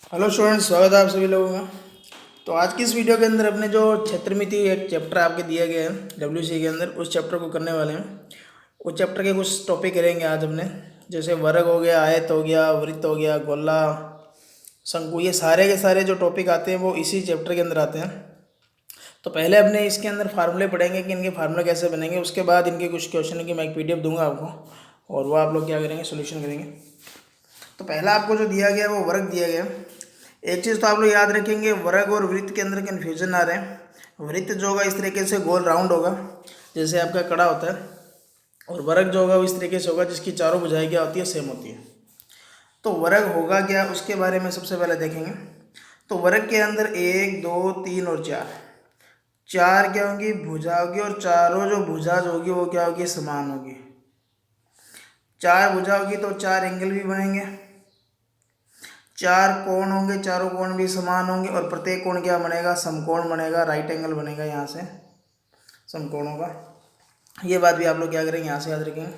Hello students, स्वागत है आप सभी लोगों का। तो आज की इस वीडियो के अंदर अपने जो क्षेत्रमिति एक चैप्टर आपके दिया गया है डब्ल्यूसी के अंदर, उस चैप्टर को करने वाले हैं। उस चैप्टर के कुछ टॉपिक करेंगे आज अपने, जैसे वर्ग हो गया, आयत हो गया, वृत्त हो गया, गोला, शंकु, ये सारे के सारे जो टॉपिक आते हैं वो इसी चैप्टर के अंदर आते हैं। तो पहले अपने इसके अंदर फार्मूले पढ़ेंगे कि इनके फार्मूले कैसे बनेंगे। उसके बाद इनके कुछ क्वेश्चन की मैं एक पीडीएफ दूंगा आपको, और वो आप लोग क्या करेंगे, सोल्यूशन करेंगे। तो पहला आपको जो दिया गया है वो वर्ग दिया गया है। एक चीज़ तो आप लोग याद रखेंगे, वर्ग और वृत्त के अंदर कन्फ्यूजन आ रहे हैं। वृत्त जो होगा इस तरीके से गोल राउंड होगा, जैसे आपका कड़ा होता है, और वर्ग जो होगा वो इस तरीके से होगा जिसकी चारों भुजाएं क्या होती है, सेम होती है। तो वर्ग होगा क्या, उसके बारे में सबसे पहले देखेंगे। तो वर्ग के अंदर एक, दो, तीन और चार, चार क्या होंगी, भुजा होगी, और चारों जो भुजा जो होगी वो क्या होगी, समान होगी। चार भुजा होगी तो चार एंगल भी बनेंगे, चार कोण होंगे, चारों कोण भी समान होंगे, और प्रत्येक कोण क्या बनेगा, समकोण बनेगा, राइट एंगल बनेगा यहाँ से समकोण होगा। ये बात भी आप लोग क्या करेंगे, यहाँ से याद रखेंगे।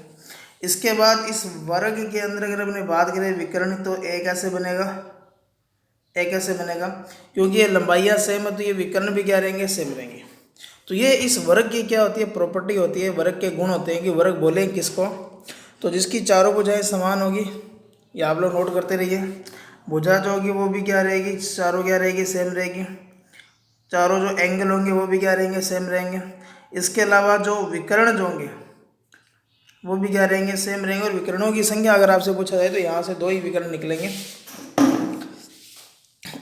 इसके बाद इस वर्ग के अंदर अगर अपने बात करें विकर्ण, तो एक ऐसे बनेगा, एक ऐसे बनेगा, क्योंकि ये लंबाइयाँ सेम है तो ये विकर्ण भी क्या रहेंगे, सेम रहेंगे। तो ये इस वर्ग की क्या होती है, प्रॉपर्टी होती है, वर्ग के गुण होते हैं कि वर्ग बोले किसको, तो जिसकी चारों भुजाएं समान होगी। ये आप लोग नोट करते रहिए। भुजा जो होगी वो भी क्या रहेगी, चारों क्या रहेगी, सेम रहेगी। चारों जो एंगल होंगे वो भी क्या रहेंगे, सेम रहेंगे। इसके अलावा जो विकर्ण जो होंगे वो भी क्या रहेंगे, सेम रहेंगे। और विकर्णों की संख्या अगर आपसे पूछा जाए तो यहाँ से दो ही विकर्ण निकलेंगे।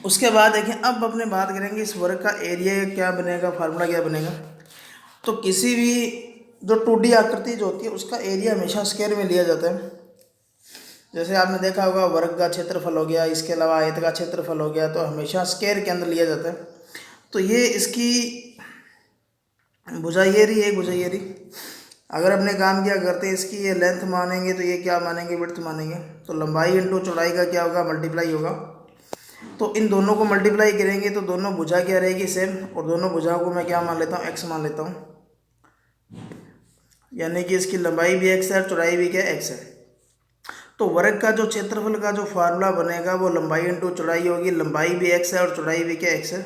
उसके बाद देखें, अब अपने बात करेंगे इस वर्ग का एरिया क्या बनेगा, फार्मूला क्या बनेगा। तो किसी भी जो 2D आकृति जो होती है उसका एरिया हमेशा स्क्वायर में लिया जाता है। जैसे आपने देखा होगा वर्ग का क्षेत्रफल हो गया, इसके अलावा आयत का क्षेत्रफल हो गया, तो हमेशा स्क्वायर के अंदर लिया जाता है। तो ये इसकी भुजा ये रही, एक भुजा ये रही। अगर अपने काम क्या करते हैं, इसकी ये लेंथ मानेंगे तो ये क्या मानेंगे, विड्थ मानेंगे। तो लंबाई इंटू चौड़ाई का क्या होगा, मल्टीप्लाई होगा। तो इन दोनों को मल्टीप्लाई करेंगे तो दोनों भुजा क्या रहेगी, सेम, और दोनों भुजाओं को मैं क्या मान लेता हूँ, एक्स मान लेता हूँ। यानी कि इसकी लंबाई भी एक्स है और चौड़ाई भी क्या है, एक्स है। तो वर्ग का जो क्षेत्रफल का जो फार्मूला बनेगा वो लंबाई इंटू चौड़ाई होगी। लंबाई भी एक्स है और चौड़ाई भी क्या, एक्स है।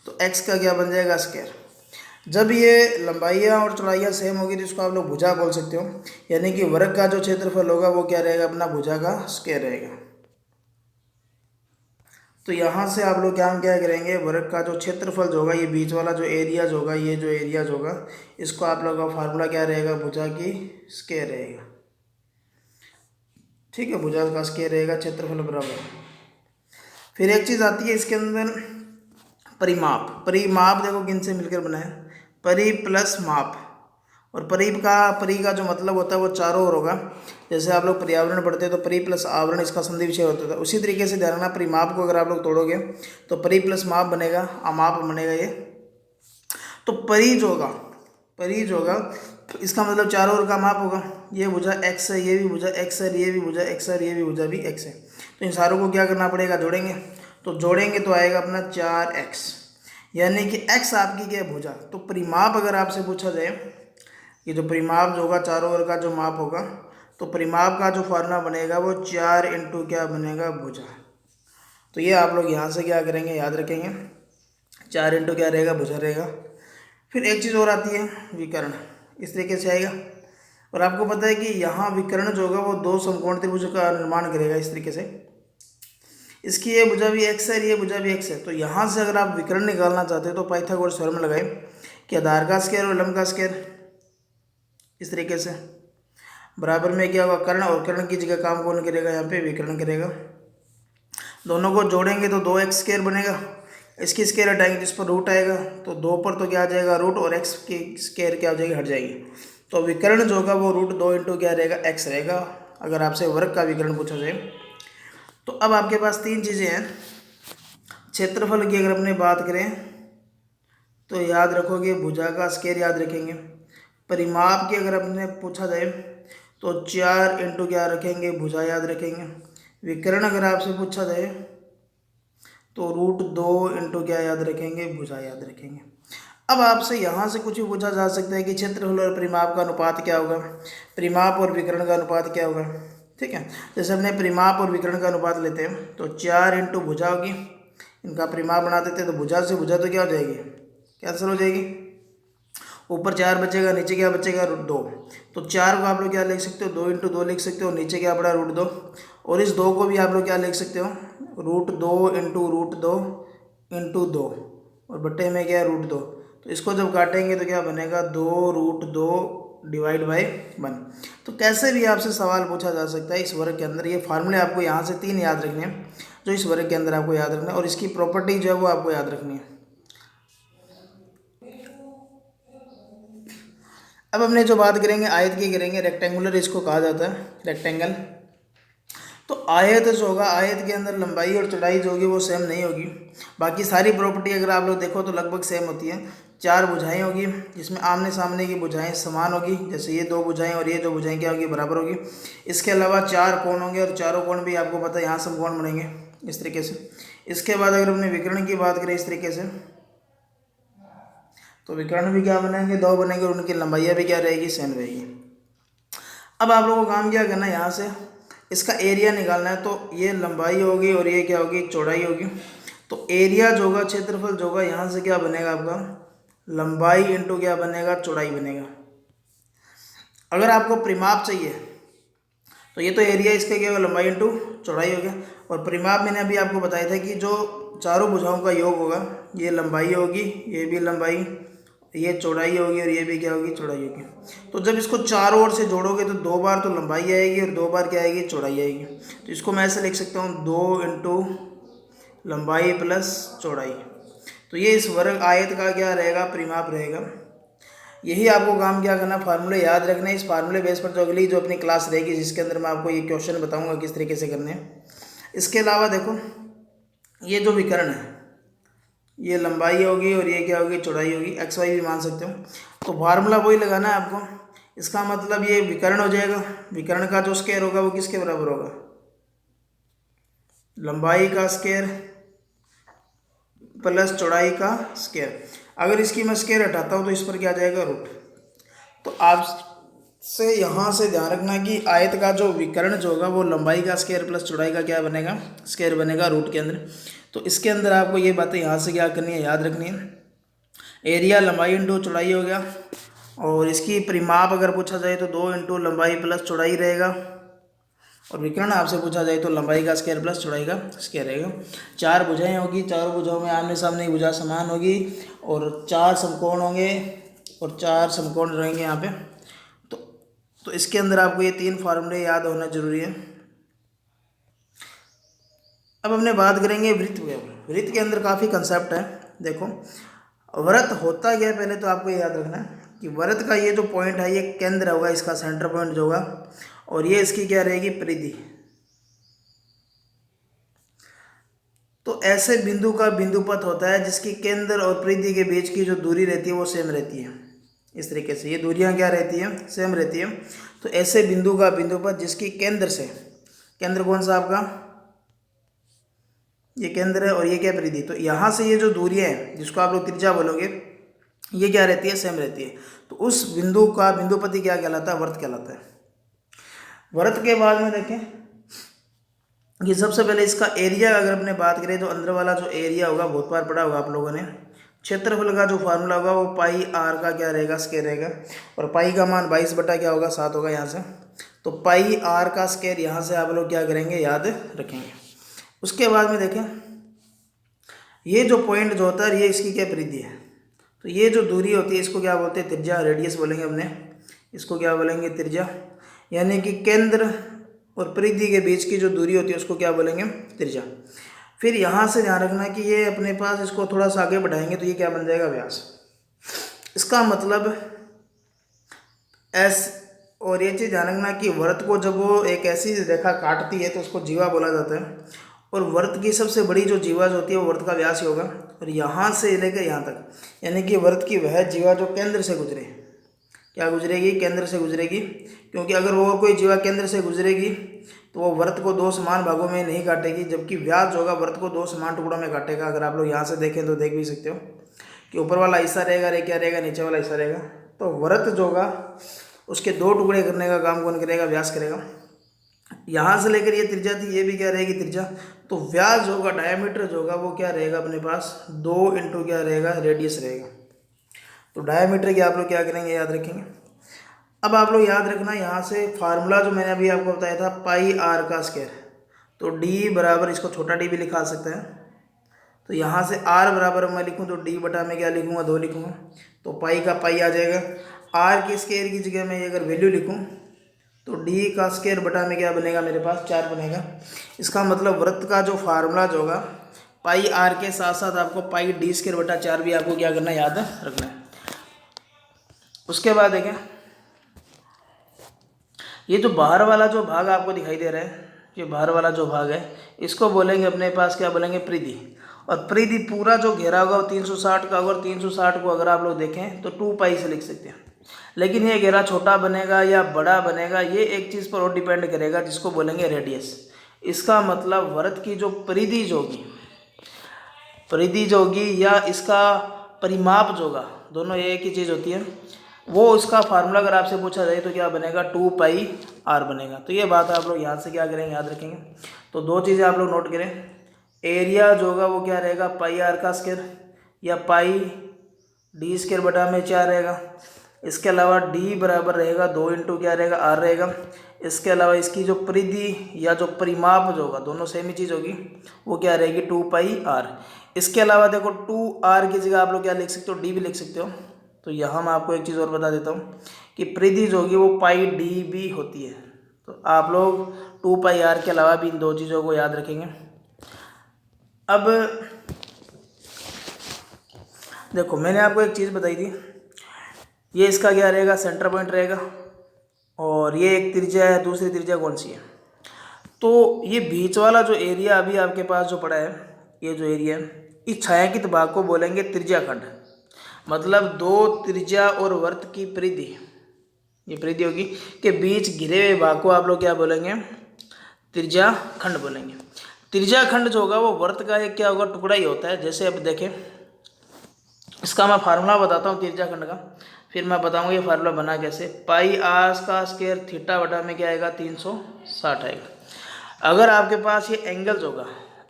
तो एक्स का क्या बन जाएगा, स्क्वायर। जब ये लंबाइयाँ और चौड़ाइयाँ सेम होगी तो इसको आप लोग भुजा बोल सकते हो। यानी कि वर्ग का जो क्षेत्रफल होगा वो क्या रहेगा, अपना भुजा का स्क्वायर रहेगा। तो यहाँ से आप लोग क्या करेंगे, वर्ग का जो क्षेत्रफल जो होगा, ये बीच वाला जो एरिया जो होगा, ये जो एरिया जो होगा, इसको आप लोगों का फार्मूला क्या रहेगा, भुजा की स्क्वायर रहेगा। ठीक है, भुजा का स्क्वायर रहेगा, क्षेत्रफल बराबर। फिर एक चीज़ आती है इसके अंदर, परिमाप। परिमाप देखो किन से मिलकर बना है, परि प्लस माप। और परि का जो मतलब होता है वो चारों ओर होगा। जैसे आप लोग पर्यावरण पढ़ते हैं तो परि प्लस आवरण इसका संधि विषय होता था, उसी तरीके से ध्यान रखना, परिमाप को अगर आप लोग तोड़ोगे तो परि प्लस माप बनेगा, अमाप बनेगा ये। तो परि जो होगा, परि जो होगा इसका मतलब चारों ओर का माप होगा। ये भुजा एक्स है, ये भी भुजा एक्स है, ये भी भुजा एक्स है, ये भी भुजा भी एक्स है। तो इन सारों को क्या करना पड़ेगा, जोड़ेंगे। तो जोड़ेंगे तो आएगा अपना 4x, यानी कि x आपकी क्या है, भुजा। तो परिमाप अगर आपसे पूछा जाए, ये जो परिमाप जो होगा, चारों ओर का जो माप होगा, तो परिमाप का जो फॉर्मूला बनेगा वो 4 इंटू क्या बनेगा, भुजा। तो ये आप लोग यहाँ से क्या करेंगे, याद रखेंगे, 4 इंटू क्या रहेगा, भुजा रहेगा। फिर एक चीज़ और आती है, विकर्ण, इस तरीके से आएगा। और आपको पता है कि यहाँ विकर्ण जो होगा वो दो समकोण त्रिभुज का निर्माण करेगा इस तरीके से। इसकी ये भुजा भी एक्स है, ये भुजा भी एक्स है। तो यहाँ से अगर आप विकर्ण निकालना चाहते हो तो पाइथागोरस थ्योरम लगाए कि आधार का स्क्वायर और लंब का स्क्वायर, इस तरीके से बराबर में क्या होगा, कर्ण, और कर्ण की जगह काम कौन करेगा, यहाँ पे विकर्ण करेगा। दोनों को जोड़ेंगे तो 2x स्क्वायर बनेगा। इसकी स्क्वायर हटाएंगे तो इस पर रूट आएगा, तो 2 पर तो क्या आ जाएगा, रूट, और x की स्क्वायर क्या हो जाएगी, हट जाएगी। तो विकर्ण जो होगा वो रूट 2 इंटू क्या रहेगा, x रहेगा, अगर आपसे वर्ग का विकर्ण पूछा जाए। तो अब आपके पास तीन चीज़ें हैं। क्षेत्रफल की अगर अपने बात करें तो याद रखोगे, भुजा का स्क्वायर याद रखेंगे। परिमाप की अगर अपने पूछा जाए तो 4 इंटू क्या रखेंगे, भुजा याद रखेंगे। विकर्ण अगर आपसे पूछा जाए तो रूट 2 इंटू क्या याद रखेंगे, भुजा याद रखेंगे। अब आपसे यहाँ से कुछ भी पूछा जा सकता है कि क्षेत्रफल और परिमाप का अनुपात क्या होगा, परिमाप और विकर्ण का अनुपात क्या होगा। ठीक है। जैसे अपने परिमाप और विकर्ण का अनुपात लेते हैं तो 4 इंटू भुजा होगी, इनका परिमाप बना देते हैं तो भुजा से भुजा तो क्या हो जाएगी, कैंसिल हो जाएगी। ऊपर 4 बचेगा, नीचे क्या बचेगा, √2। तो 4 को आप लोग क्या लिख सकते हो, 2 इंटू 2 लिख सकते हो, नीचे क्या पड़ा, √2। और इस 2 को भी आप लोग क्या लिख सकते हो, √2 इंटू √2 इंटू 2 और बट्टे में क्या है, √2। तो इसको जब काटेंगे तो क्या बनेगा, 2√2 डिवाइड बाई 1। तो कैसे भी आपसे सवाल पूछा जा सकता है इस वर्ग के अंदर। ये फार्मूले आपको यहाँ से 3 याद रखने हैं जो इस वर्ग के अंदर आपको याद रखना है, और इसकी प्रॉपर्टी जो है वो आपको याद रखनी है। अब हमने जो बात करेंगे आयत की करेंगे, रेक्टेंगुलर इसको कहा जाता है, रेक्टेंगल। तो आयत जो होगा, आयत के अंदर लंबाई और चौड़ाई जो होगी वो सेम नहीं होगी। बाकी सारी प्रॉपर्टी अगर आप लोग देखो तो लगभग सेम होती है। 4 भुजाएं होगी जिसमें आमने सामने की भुजाएं समान होगी, जैसे ये 2 भुजाएं और ये 2 भुजाएं क्या होगी, बराबर होगी। इसके अलावा 4 कोण होंगे और चारों कोण भी आपको पता है यहाँ समकोण बनेंगे इस तरीके से। इसके बाद अगर हमने विकर्ण की बात करें इस तरीके से, तो विकर्ण भी क्या बनेंगे, 2 बनेंगे और उनकी लंबाइयाँ भी क्या रहेगी, सेम रहेगी। अब आप लोगों को काम क्या करना है, यहाँ से इसका एरिया निकालना है। तो ये लंबाई होगी और ये क्या होगी, चौड़ाई होगी। तो एरिया जो होगा, क्षेत्रफल जो होगा, यहाँ से क्या बनेगा आपका, लंबाई इंटू क्या बनेगा, चौड़ाई बनेगा। अगर आपको परिमाप चाहिए तो ये तो एरिया इसका क्या होगा, लंबाई इंटू चौड़ाई हो गया। और परिमाप मैंने अभी आपको बताया था कि जो चारों भुजाओं का योग होगा, ये लंबाई होगी, ये भी लंबाई, ये चौड़ाई होगी और ये भी क्या होगी, चौड़ाई होगी। तो जब इसको चारों ओर से जोड़ोगे तो 2 बार तो लंबाई आएगी और 2 बार क्या आएगी, चौड़ाई आएगी। तो इसको मैं ऐसे लिख सकता हूँ, 2 इंटू लंबाई प्लस चौड़ाई। तो ये इस वर्ग आयत का क्या रहेगा, परिमाप रहेगा। यही आपको काम क्या करना, फार्मूले याद रखने। इस फार्मूले बेस पर जो अगली जो अपनी क्लास रहेगी जिसके अंदर मैं आपको ये क्वेश्चन बताऊंगा किस तरीके से करने हैं। इसके अलावा देखो, ये जो विकर्ण है, ये लंबाई होगी और ये क्या होगी, चौड़ाई होगी, एक्स वाई भी मान सकते हो। तो फार्मूला वही लगाना है आपको। इसका मतलब ये विकर्ण हो जाएगा, विकर्ण का जो स्क्वायर होगा वो किसके बराबर होगा, लंबाई का स्क्वायर प्लस चौड़ाई का स्क्वायर। अगर इसकी मैं स्क्वायर हटाता हूँ तो इस पर क्या आ जाएगा, रूट। तो आपसे यहाँ से ध्यान रखना कि आयत का जो विकर्ण जो होगा वो लंबाई का स्क्वायर प्लस चौड़ाई का क्या बनेगा, स्क्वायर बनेगा रूट के अंदर। तो इसके अंदर आपको ये बातें यहाँ से क्या करनी है, याद रखनी है। एरिया लंबाई इंटू चौड़ाई हो गया, और इसकी परिमाप अगर पूछा जाए तो 2 इंटू लंबाई प्लस चौड़ाई रहेगा, और विकर्ण आपसे पूछा जाए तो लंबाई का स्क्वायर प्लस चौड़ाई का स्क्वायर रहेगा। 4 भुजाएं होगी, चारों भुजाओं में आमने सामने की भुजा समान होगी, और 4 समकोण होंगे और 4 समकोण रहेंगे यहाँ पे। तो इसके अंदर आपको ये 3 फार्मूले याद होना जरूरी है। अब हमने बात करेंगे वृत्त के। वृत्त के अंदर काफ़ी कंसेप्ट है। देखो, वृत्त होता क्या है, पहले तो आपको याद रखना है कि वृत्त का ये जो पॉइंट है ये केंद्र होगा, इसका सेंटर पॉइंट जो होगा, और ये इसकी क्या रहेगी, परिधि। तो ऐसे बिंदु का बिंदुपथ होता है जिसकी केंद्र और परिधि के बीच की जो दूरी रहती है वो सेम रहती है। इस तरीके से ये दूरियां क्या रहती हैं, सेम रहती है। तो ऐसे बिंदु का बिंदुपथ जिसकी केंद्र से, केंद्र कौन सा आपका, ये केंद्र है और ये क्या, परिधि। तो यहाँ से ये जो दूरियां हैं जिसको आप लोग त्रिज्या बोलोगे, ये क्या रहती है, सेम रहती है। तो उस बिंदु का बिंदुपति क्या कहलाता है, वृत्त कहलाता है। वृत्त के बाद में देखें कि सबसे पहले इसका एरिया अगर अपने बात करें तो अंदर वाला जो एरिया होगा बहुत बार पढ़ा होगा आप लोगों ने। क्षेत्रफल का जो फार्मूला होगा वो पाई आर का क्या रहेगा, स्क्वायर रहेगा, और पाई का मान 22 बटा क्या होगा, 7 होगा यहाँ से। तो पाई आर का स्क्वायर यहाँ से आप लोग क्या करेंगे, याद रखेंगे। उसके बाद में देखें ये जो पॉइंट जो होता है ये इसकी क्या, परिधि है। तो ये जो दूरी होती है इसको क्या बोलते हैं, त्रिज्या, रेडियस बोलेंगे अपने इसको, क्या बोलेंगे, त्रिज्या। यानी कि केंद्र और परिधि के बीच की जो दूरी होती है उसको क्या बोलेंगे, त्रिज्या। फिर यहाँ से ध्यान रखना कि ये अपने पास इसको थोड़ा सा आगे बढ़ाएंगे तो ये क्या बन जाएगा, व्यास। इसका मतलब एस। और ये चीज़ ध्यान रखना कि वृत्त को जब वो एक ऐसी रेखा काटती है तो उसको जीवा बोला जाता है, और वृत्त की सबसे बड़ी जो जीवा जो होती है वो वृत्त का व्यास ही होगा। और यहाँ से लेकर यहाँ तक, यानी कि वृत्त की वह जीवा जो केंद्र से गुजरे, क्या गुजरेगी, केंद्र से गुजरेगी। क्योंकि अगर वो कोई जीवा केंद्र से गुजरेगी तो वो वृत्त को 2 समान भागों में नहीं काटेगी, जबकि व्यास जो होगा वृत्त को 2 समान टुकड़ों में काटेगा। अगर आप लोग यहाँ से देखें तो देख भी सकते हो कि ऊपर वाला हिस्सा रहेगा, रे क्या रहेगा, नीचे वाला हिस्सा रहेगा। तो वृत्त जो होगा उसके 2 टुकड़े करने का काम कौन करेगा, व्यास करेगा। यहाँ से लेकर ये त्रिज्या थी, ये भी क्या रहेगी त्रिज्या। तो व्यास जो होगा, डायमीटर जो होगा, वो क्या रहेगा अपने पास 2 इंटू क्या रहेगा रेडियस रहेगा। तो डायमीटर की आप लोग क्या करेंगे, याद रखेंगे। अब आप लोग याद रखना यहाँ से फार्मूला जो मैंने अभी आपको बताया था पाई आर का स्क्वायर, तो डी बराबर, इसको छोटा डी भी लिखा सकते हैं। तो यहाँ से आर बराबर मैं लिखूँ तो डी बटा में क्या लिखूँगा 2 लिखूँगा, तो पाई का पाई आ जाएगा। आर के स्क्वायर की जगह मैं अगर वैल्यू लिखूँ तो डी का स्क्वायर बटा में क्या बनेगा मेरे पास 4 बनेगा। इसका मतलब वृत्त का जो फार्मूला जो होगा पाई आर के साथ साथ आपको पाई डी स्क्वायर बटा 4 भी आपको क्या करना है, याद रखना है। उसके बाद देखें, ये जो बाहर वाला जो भाग आपको दिखाई दे रहा है, ये बाहर वाला जो भाग है, इसको बोलेंगे अपने पास क्या बोलेंगे, परिधि। और परिधि पूरा जो घेरा होगा वो 360 का होगा, और 360 को अगर आप लोग देखें तो 2 पाई से लिख सकते हैं। लेकिन ये घेरा छोटा बनेगा या बड़ा बनेगा, ये एक चीज़ पर और डिपेंड करेगा, जिसको बोलेंगे रेडियस। इसका मतलब वृत्त की जो परिधि जो होगी, परिधि जो होगी या इसका परिमाप जो होगा, दोनों एक ही चीज़ होती है, वो उसका फार्मूला अगर आपसे पूछा जाए तो क्या बनेगा 2 पाई आर बनेगा। तो ये बात आप लोग यहाँ से क्या करेंगे, याद रखेंगे। तो 2 चीज़ें आप लोग नोट करें, एरिया जो होगा वो क्या रहेगा पाई आर का स्क्वायर या पाई डी स्क्वायर बटा में 4 रहेगा। इसके अलावा डी बराबर रहेगा 2 इंटू क्या रहेगा आर रहेगा। इसके अलावा इसकी जो परिधि या जो परिमाप जो होगा, दोनों सेम ही चीज़ होगी, वो क्या रहेगी 2 पाई आर। इसके अलावा देखो 2 आर की जगह आप लोग क्या लिख सकते हो, डी भी लिख सकते हो। तो यहाँ मैं आपको एक चीज़ और बता देता हूँ कि परिधि जो होगी वो पाई डी भी होती है। तो आप लोग 2 पाई आर के अलावा भी इन 2 चीज़ों को याद रखेंगे। अब देखो, मैंने आपको एक चीज़ बताई थी, ये इसका क्या रहेगा सेंटर पॉइंट रहेगा, और ये एक त्रिज्या है, दूसरी त्रिज्या कौन सी है। तो ये बीच वाला जो एरिया अभी आपके पास जो पड़ा है, ये जो एरिया है, इस छायांकित भाग को बोलेंगे त्रिज्याखंड। मतलब 2 त्रिज्या और वृत्त की परिधि, ये परिधि होगी, के बीच घिरे हुए भाग को आप लोग क्या बोलेंगे, त्रिज्याखंड बोलेंगे। त्रिज्याखंड जो होगा वो वृत्त का एक क्या होगा, टुकड़ा ही होता है। जैसे अब देखें, इसका मैं फार्मूला बताता हूँ त्रिज्याखंड का, फिर मैं बताऊँगा ये फार्मूला बना कैसे। पाई आर का स्क्वायर थीटा बटा में क्या आएगा 360 आएगा। अगर आपके पास ये एंगल होगा,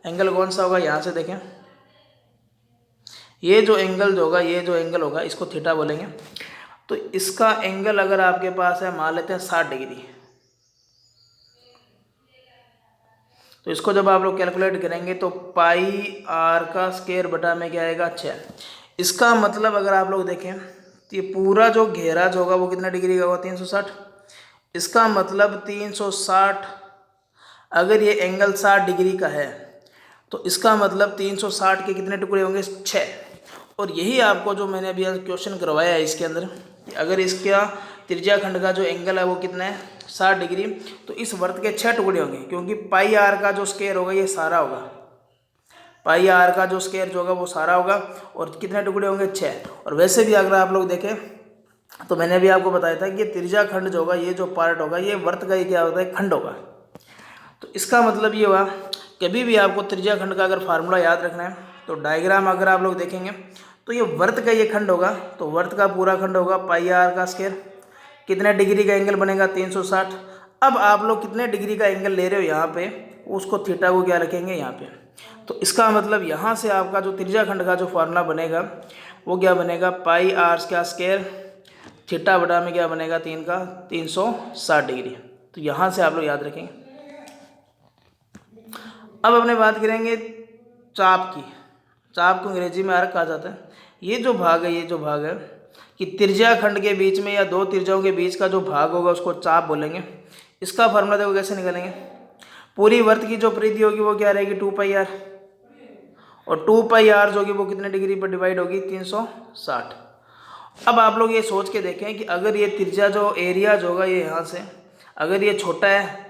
एंगल कौन सा होगा, यहाँ से देखें, ये जो एंगल जो होगा, ये जो एंगल होगा, इसको थीटा बोलेंगे। तो इसका एंगल अगर आपके पास है, मान लेते हैं 60 डिग्री, तो इसको जब आप लोग कैलकुलेट करेंगे तो पाई आर का स्क्वायर बटा में क्या आएगा 6। इसका मतलब अगर आप लोग देखें तो ये पूरा जो घेरा जो होगा वो कितना डिग्री का होगा 360। इसका मतलब 360, अगर ये एंगल 60 डिग्री का है तो इसका मतलब 360 के कितने टुकड़े होंगे 6। और यही आपको जो मैंने अभी क्वेश्चन करवाया है इसके अंदर, कि अगर इसका त्रिज्याखंड का जो एंगल है वो कितना है 60 डिग्री, तो इस वृत्त के 6 टुकड़े होंगे, क्योंकि पाई आर का जो स्क्वायर होगा ये सारा होगा, पाई आर का जो स्क्वायर जो होगा वो सारा होगा, और कितने टुकड़े होंगे 6। और वैसे भी अगर आप लोग देखें तो मैंने भी आपको बताया था कि त्रिज्याखंड जो होगा, ये जो पार्ट होगा, ये वृत्त का ही क्या होता है, खंड होगा। तो इसका मतलब ये हुआ, कभी भी आपको त्रिज्याखंड का अगर फार्मूला याद रखना है तो डायग्राम अगर आप लोग देखेंगे तो ये वृत्त का ये खंड होगा, तो वृत्त का पूरा खंड होगा पाई आर का स्क्वायर, कितने डिग्री का एंगल बनेगा 360। अब आप लोग कितने डिग्री का एंगल ले रहे हो यहाँ पे, उसको थीटा को क्या रखेंगे यहाँ पे। तो इसका मतलब यहाँ से आपका जो त्रिज्याखंड का जो फार्मूला बनेगा वो क्या बनेगा, पाई आर का स्क्वायर थीटा बटा में क्या बनेगा 360 डिग्री। तो यहाँ से आप लोग याद रखेंगे। अब अपने बात करेंगे चाप की। चाप को अंग्रेजी में आर्क कहा जाता है। ये जो भाग है, ये जो भाग है कि त्रिज्याखंड के बीच में या 2 त्रिज्याओं के बीच का जो भाग होगा उसको चाप बोलेंगे। इसका फार्मूला देखो कैसे निकालेंगे, पूरी वृत्त की जो परिधि होगी वो क्या रहेगी 2 पाई आर, और 2 पाई आर जो होगी वो कितने डिग्री पर डिवाइड होगी 360। अब आप लोग ये सोच के देखें कि अगर ये त्रिज्या जो एरिया जो होगा ये यहाँ से, अगर ये छोटा है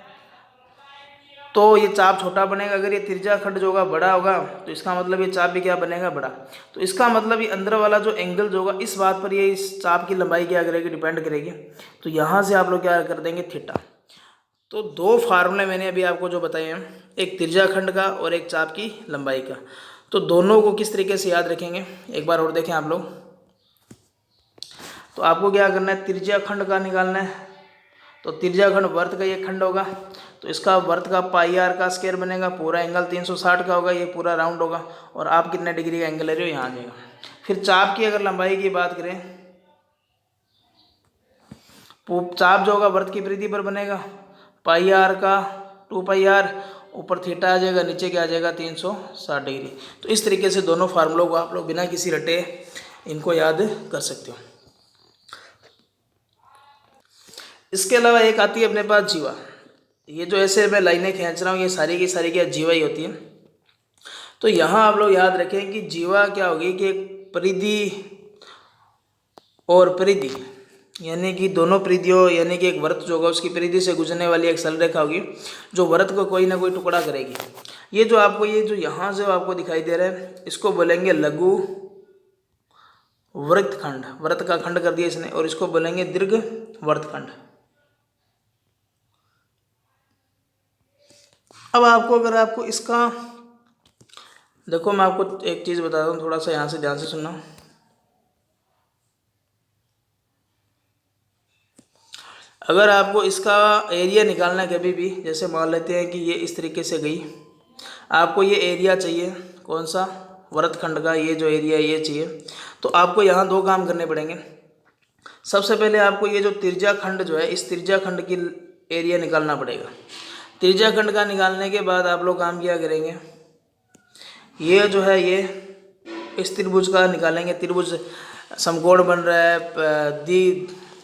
तो ये चाप छोटा बनेगा, अगर ये त्रिज्याखंड जो होगा बड़ा होगा तो इसका मतलब ये चाप भी क्या बनेगा बड़ा। तो इसका मतलब ये अंदर वाला जो एंगल जो होगा इस बात पर ये इस चाप की लंबाई क्या करेगी, डिपेंड करेगी। तो यहाँ से आप लोग क्या कर देंगे थीटा। तो 2 फार्मूले मैंने अभी आपको जो बताए हैं, एक त्रिज्याखंड का और एक चाप की लंबाई का। तो दोनों को किस तरीके से याद रखेंगे एक बार और देखें आप लोग। तो आपको क्या करना है, त्रिज्याखंड का निकालना है। तो त्रिज्याखंड वृत्त का ये खंड होगा, तो इसका वर्त का पाई आर का स्क्वायर बनेगा, पूरा एंगल 360 का होगा, ये पूरा राउंड होगा, और आप कितने डिग्री का एंगल ले रहे हो यहाँ आ जाएगा। फिर चाप की अगर लंबाई की बात करें, चाप जो होगा वर्त की परिधि पर बनेगा, पाई आर का 2 पाई आर, ऊपर थीटा आ जाएगा, नीचे क्या आ जाएगा 360 डिग्री। तो इस तरीके से दोनों फार्मूलों को आप लोग बिना किसी रटे इनको याद कर सकते हो। इसके अलावा एक आती है अपने पास जीवा। ये जो ऐसे मैं लाइनें खींच रहा हूँ ये सारी की सारी क्या जीवा ही होती है। तो यहाँ आप लोग याद रखें कि जीवा क्या होगी कि एक परिधि और परिधि यानी कि दोनों परिधियों यानी कि एक वृत्त जो होगा उसकी परिधि से गुजरने वाली एक सरल रेखा होगी जो वृत्त को कोई ना कोई टुकड़ा करेगी। ये जो आपको ये जो यहाँ से आपको दिखाई दे रहा है इसको बोलेंगे लघु वृत्तखंड, वृत्त का खंड कर दिया इसने, और इसको बोलेंगे दीर्घ वृत्तखंड। अब आपको अगर आपको इसका देखो मैं आपको एक चीज़ बता दूँ, थोड़ा सा यहाँ से ध्यान से सुनना। अगर आपको इसका एरिया निकालना है कभी भी, जैसे मान लेते हैं कि ये इस तरीके से गई, आपको ये एरिया चाहिए कौन सा वृत्तखंड का, ये जो एरिया ये चाहिए, तो आपको यहाँ दो काम करने पड़ेंगे। सबसे पहले आपको ये जो त्रिज्या खंड जो है इस त्रिज्या खंड की एरिया निकालना पड़ेगा। त्रिज्या खंड का निकालने के बाद आप लोग काम क्या करेंगे, ये जो है ये इस त्रिभुज का निकालेंगे। त्रिभुज समकोण बन रहा है,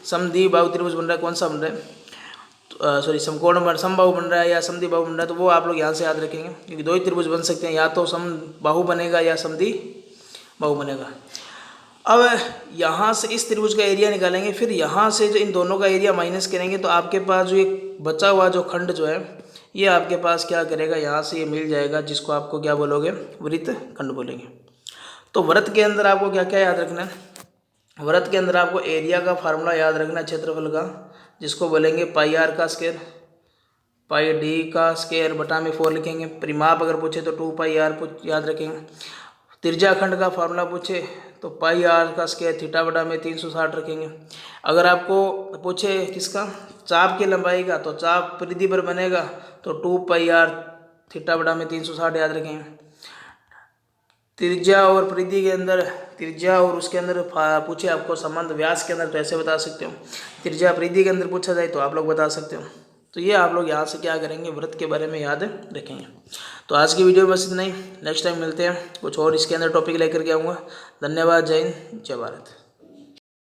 समद्विबाहु त्रिभुज बन रहा है, कौन सा बन रहा है, सॉरी समबाहु बन रहा है या समद्विबाहु बन रहा है, तो वो आप लोग यहाँ से याद रखेंगे क्योंकि दो ही त्रिभुज बन सकते हैं, या तो समबाहु बनेगा या समद्विबाहु बनेगा। अब यहाँ से इस त्रिभुज का एरिया निकालेंगे, फिर यहाँ से जो इन दोनों का एरिया माइनस करेंगे तो आपके पास जो एक बचा हुआ जो खंड जो है ये आपके पास क्या करेगा, यहाँ से ये मिल जाएगा, जिसको आपको क्या बोलोगे वृत्त खंड बोलेंगे। तो वृत्त के अंदर आपको क्या क्या याद रखना है, वृत्त के अंदर आपको एरिया का फार्मूला याद रखना है क्षेत्रफल का, जिसको बोलेंगे पाई आर का स्क्वायर, पाई डी का स्क्वायर बटा में 4 लिखेंगे। परिमाप अगर पूछे तो 2 पाई आर याद रखेंगे। त्रिज्या खंड का फार्मूला पूछे तो पाई आर का स्क्वायर थीटा बटा में 360 रखेंगे। अगर आपको पूछे किसका चाप की लंबाई का, तो चाप परिधि पर बनेगा तो 2 पाई आर थीटा बटा में 360 याद रखेंगे। त्रिज्या और परिधि के अंदर त्रिज्या और उसके अंदर पूछे आपको संबंध व्यास के अंदर तो ऐसे बता सकते हो, त्रिज्या परिधि के अंदर पूछा जाए तो आप लोग बता सकते हो। तो ये आप लोग यहाँ से क्या करेंगे वृत्त के बारे में याद रखेंगे। तो आज की वीडियो में बस इतना ही, नेक्स्ट टाइम मिलते हैं, कुछ और इसके अंदर टॉपिक लेकर के आऊँगा। धन्यवाद, जय हिंद, जय भारत।